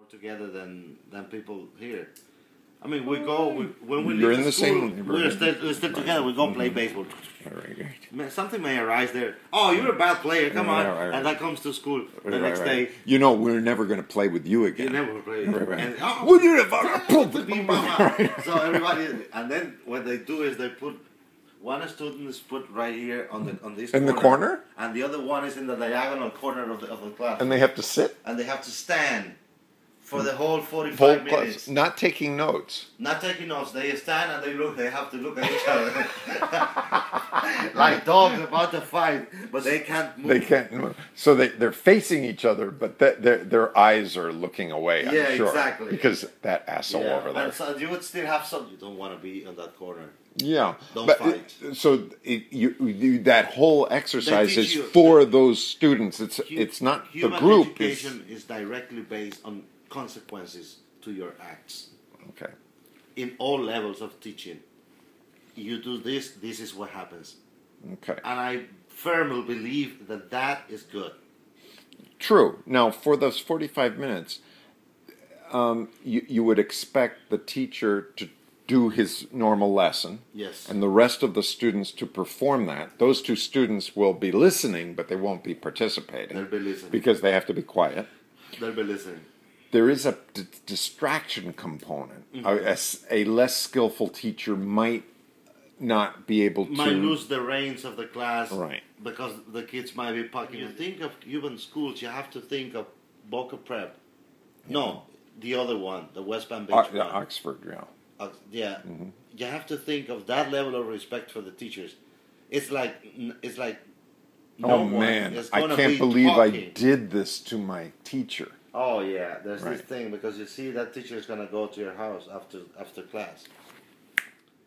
together than people here. I mean, we go when we You're leave in the school, same we stay together. We go play baseball. Right. Something may arise there. Oh, you're a bad player. Come on, Right. and that comes to school the next day. You know, we're never going to play with you again. You never play. Right. And, would you have So everybody, and then what they do is they put one student is put right here on this in the corner, and the other one is in the diagonal corner of the class. And they have to sit, and they have to stand for the whole 45 minutes. Not taking notes. Not taking notes. They stand and they look. They have to look at each other like dogs about to fight, but they can't move. They can't move. So they're facing each other, but their eyes are looking away. I'm sure, exactly. Because that asshole over there. And so you would still have some. You don't want to be in that corner. Yeah, don't fight. You that whole exercise is for those students. It's not the group. Education is directly based on consequences to your acts. Okay. In all levels of teaching, you do this. This is what happens. Okay. And I firmly believe that is good. True. Now, for those 45 minutes, you would expect the teacher to do his normal lesson. Yes. And the rest of the students to perform that. Those two students will be listening, but they won't be participating. They'll be listening. Because they have to be quiet. They'll be listening. There is a distraction component. Mm-hmm. A less skillful teacher might not be able to... Might lose the reins of the class. Right. Because the kids might be packing. You think of Cuban schools, you have to think of Boca Prep. No, the other one, the West Palm Beach one. Oxford, yeah. Yeah. Mm-hmm. You have to think of that level of respect for the teachers. It's like oh man, I can't believe I did this to my teacher. Oh yeah, there's this thing because you see that teacher is gonna go to your house after class,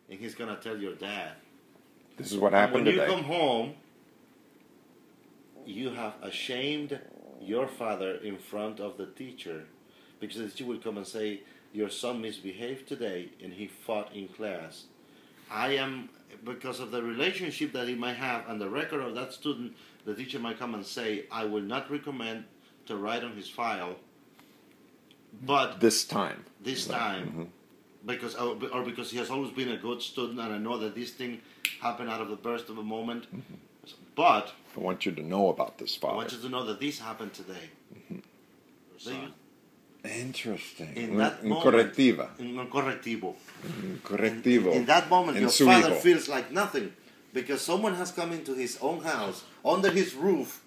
and he's gonna tell your dad. This is what happened today. When you come home, you have ashamed your father in front of the teacher, because the teacher will come and say, your son misbehaved today and he fought in class. I am, because of the relationship that he might have and the record of that student, the teacher might come and say, I will not recommend to write on his file, but this time, mm-hmm. because he has always been a good student, and I know that this thing happened out of the burst of a moment, mm-hmm. but I want you to know about this, Father. I want you to know that this happened today. Mm-hmm. Interesting. In that moment, correctiva. Correctivo. Correctivo. In that moment, your father feels like nothing, because someone has come into his own house, under his roof,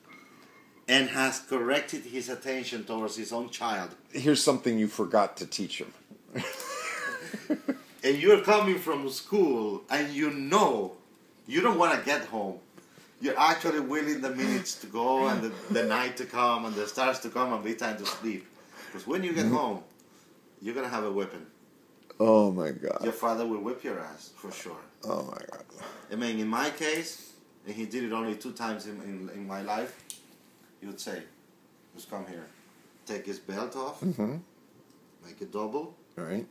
and has corrected his attention towards his own child. Here's something you forgot to teach him. And you're coming from school, and you know you don't want to get home. You're actually willing the minutes to go, and the night to come, and the stars to come, and be time to sleep. Because when you get home, you're going to have a weapon. Oh my God. Your father will whip your ass, for sure. Oh my God. I mean, in my case, and he did it only 2 times in my life, he would say, just come here. Take his belt off, mm-hmm. make it double. All right.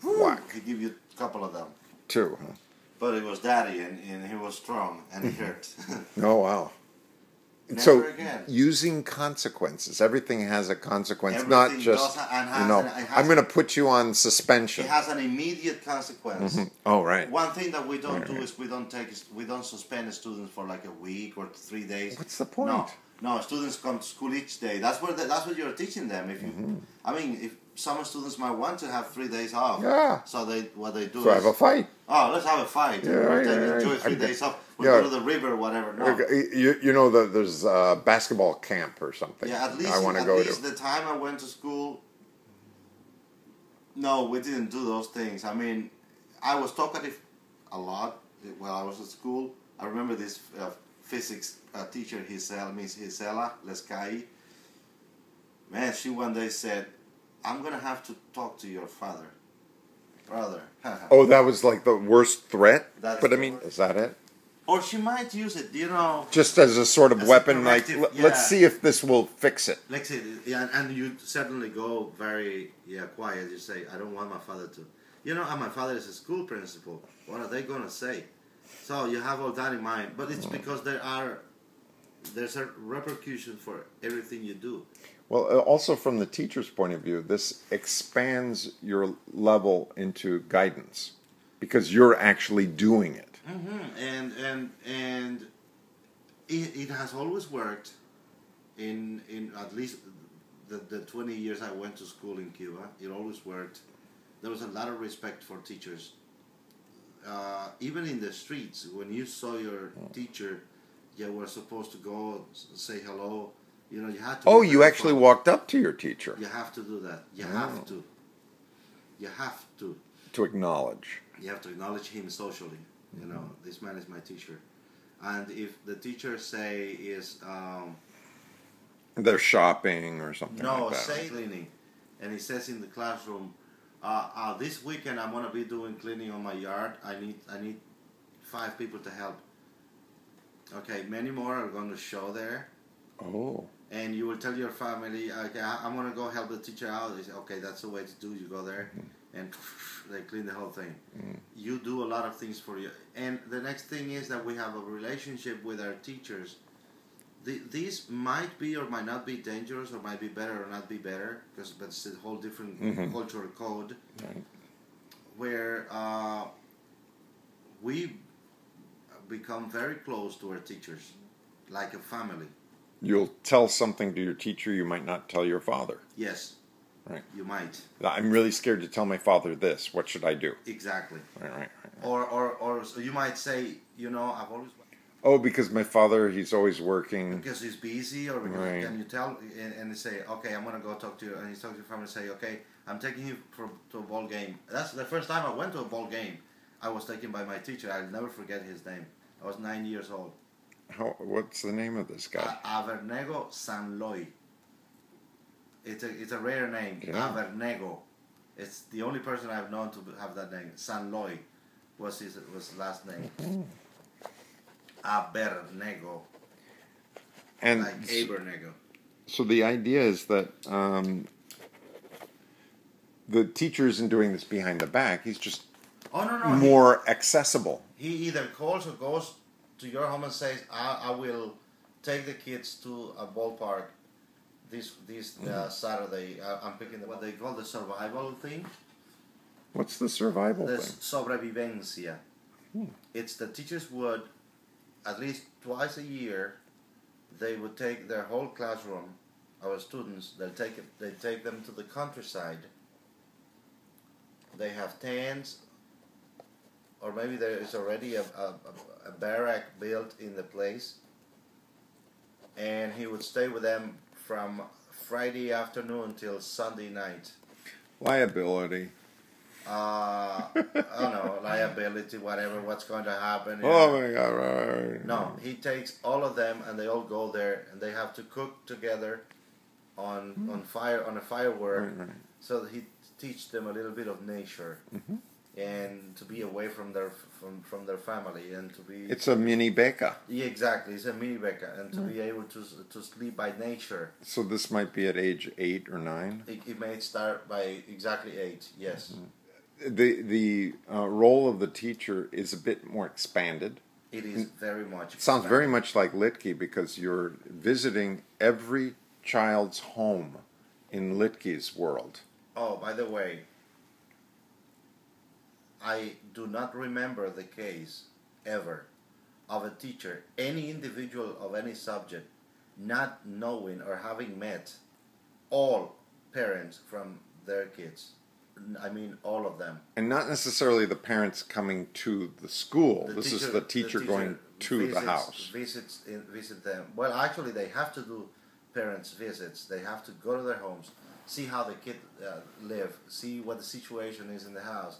Whack. He'd give you a couple of them. 2, huh? But it was daddy, and he was strong, and it hurt. Oh, wow. Never again. Using consequences. Everything has a consequence, Everything not just, I'm going to put you on suspension. It has an immediate consequence. Mm-hmm. Oh, right. One thing that we don't do is we don't suspend students for like a week or 3 days. What's the point? No, students come to school each day. That's what you're teaching them. If you, mm-hmm. I mean, if some students might want to have 3 days off. Yeah. So what they do is have a fight. Oh, let's have a fight. Yeah, enjoy 3 days off. We'll go to the river or whatever. No. You know that there's a basketball camp or something. Yeah, at least the time I went to school. No, we didn't do those things. I mean, I was talkative a while I was at school. I remember this physics teacher, Miss Gisela Lescai. Man, she one day said, I'm going to have to talk to your father. Brother. Oh, that was like the worst threat? But I mean, is that it? Or she might use it, just as a sort of weapon, like, let's see if this will fix it. Let's see, yeah, and you suddenly go very, quiet. You say, I don't want my father to. And my father is a school principal. What are they going to say? So you have all that in mind. But it's because there's a repercussion for everything you do. Well, also from the teacher's point of view, this expands your level into guidance because you're actually doing it. And it has always worked in at least the 20 years I went to school in Cuba. It always worked. There was a lot of respect for teachers. Even in the streets, when you saw your teacher, you were supposed to go say hello. You know, you had to. Oh, you actually walked up to your teacher. You have to do that. You have to. You have to. To acknowledge. You have to acknowledge him socially. You know, this man is my teacher. And if the teacher say is they're shopping or something like that. No, say cleaning, and he says in the classroom, this weekend I'm gonna be doing cleaning on my yard. I need 5 people to help. Okay, many more are going to show there. Oh. And you will tell your family, okay, I'm gonna go help the teacher out. They say, okay, that's the way to do. You go there, and they clean the whole thing. You do a lot of things for you. And the next thing is that we have a relationship with our teachers. These might be or might not be dangerous, or might be better or not be better, but it's a whole different cultural code, where we become very close to our teachers, like a family. You'll tell something to your teacher you might not tell your father. Yes. Right. You might. I'm really scared to tell my father this. What should I do? Exactly. Right. Or so you might say, you know, I've always... Oh, because my father, he's always working. Because he's busy, or because can you tell, and they say, okay, I'm going to go talk to you, and he's talking to your family and say, okay, I'm taking you to a ball game. That's the first time I went to a ball game. I was taken by my teacher. I'll never forget his name. I was 9 years old. What's the name of this guy? Avernego Sanloy. It's a rare name. Yeah. Avernego. It's the only person I've known to have that name. Sanloy was his last name. Abernego. And like Abernego. So the idea is that the teacher isn't doing this behind the back. He's just more accessible. He either calls or goes to your home and says, I will take the kids to a ballpark this Saturday. I'm picking what they call the survival thing. What's the survival the thing? Sobrevivencia. It's the teachers would, at least twice a year, they would take their whole classroom, our students, they take them to the countryside. They have tents, or maybe there is already a barrack built in the place, and he would stay with them from Friday afternoon till Sunday night. Liability. I don't know, liability, whatever, what's going to happen. Oh my God! Right. No, he takes all of them, and they all go there, and they have to cook together on a firework. Right. So that he teach them a little bit of nature, and to be away from their family, and to be. It's a mini Becca. Yeah, exactly. It's a mini Becca, and to be able to sleep by nature. So this might be at age 8 or 9. It may start by exactly 8. Yes. The role of the teacher is a bit more expanded. It is very much. It sounds very much like Litke, because you're visiting every child's home in Litke's world. Oh, by the way, I do not remember the case ever of a teacher, any individual of any subject, not knowing or having met all parents from their kids. I mean, all of them. And not necessarily the parents coming to the school. This is the teacher going to the house. Visit them. Well, actually, they have to do parents' visits. They have to go to their homes, see how the kid live, see what the situation is in the house.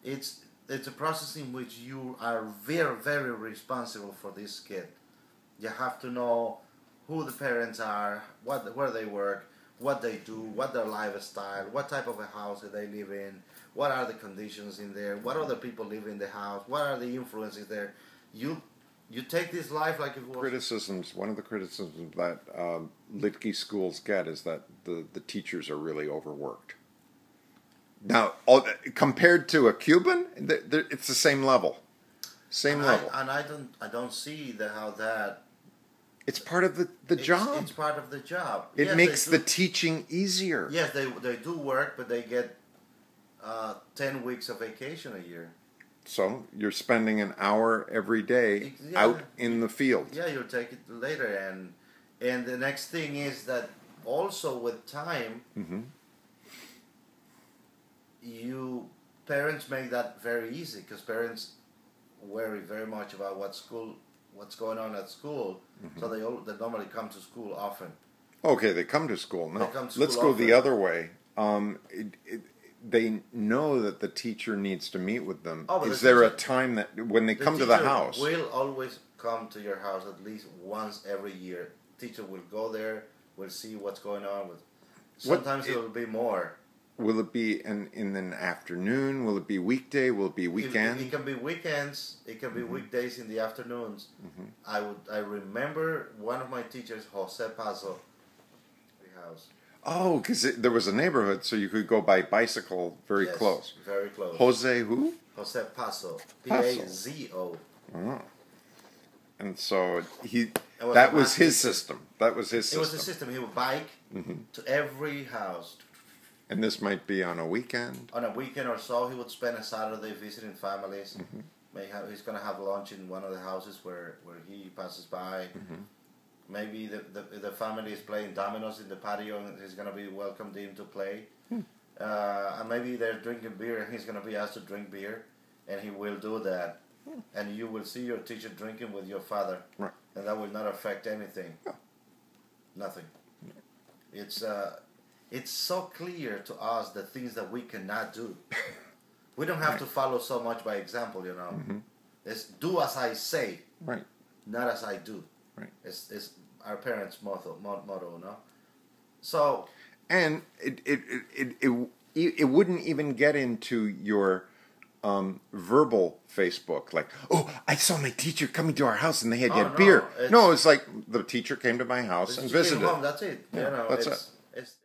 It's a process in which you are very, very responsible for this kid. You have to know who the parents are, where they work, what they do, what their lifestyle, what type of a house they live in, what are the conditions in there, what other people live in the house, what are the influences there. You take this life like it was. One of the criticisms that Litke schools get is that the teachers are really overworked. Now, compared to a Cuban, it's the same level. Same level. I don't see how that It's part of the job. It's part of the job. It Yes, makes they the do- teaching easier. Yes, they do work, but they get 10 weeks of vacation a year. So you're spending an hour every day Yeah. out in the field. Yeah, you'll take it later, and the next thing is that also with time, Mm-hmm. parents make that very easy because parents worry very much about what's going on at school, so they normally come to school often. Okay, they come to school. No, They come to let's school go the often. other way. They know that the teacher needs to meet with them. Oh, but Is the there a teacher- time that when they come to the teacher house? will always come to your house at least once every year. Teacher will go there, will see what's going on. Sometimes it will be more. Will it be in an afternoon? Will it be weekday? Will it be weekend? It can be weekends. It can be weekdays in the afternoons. I remember one of my teachers, Jose Paso, house. Oh, because there was a neighborhood, so you could go by bicycle very Yes, close. Very close. Jose who? Jose Paso. Paso. Pazo. Oh. And so was that a was math his teacher. system. That was his It system. was a system. He would bike to every house. And this might be on a weekend. On a weekend or so, he would spend a Saturday visiting families. He's going to have lunch in one of the houses where he passes by. Maybe the family is playing Dominos in the patio and he's going to be welcomed in to play. And maybe they're drinking beer and he's going to be asked to drink beer. And he will do that. And you will see your teacher drinking with your father. Right. And that will not affect anything. Nothing. It's so clear to us the things that we cannot do. We don't have to follow so much by example, you know. It's do as I say, Right. not as I do. Right. It's our parents' motto, no? So, And it wouldn't even get into your verbal Facebook, like, oh, I saw my teacher coming to our house and they had Oh, no, beer. it's- No, it's like the teacher came to my house and you came visited. home, that's it. Yeah, You know, that's it's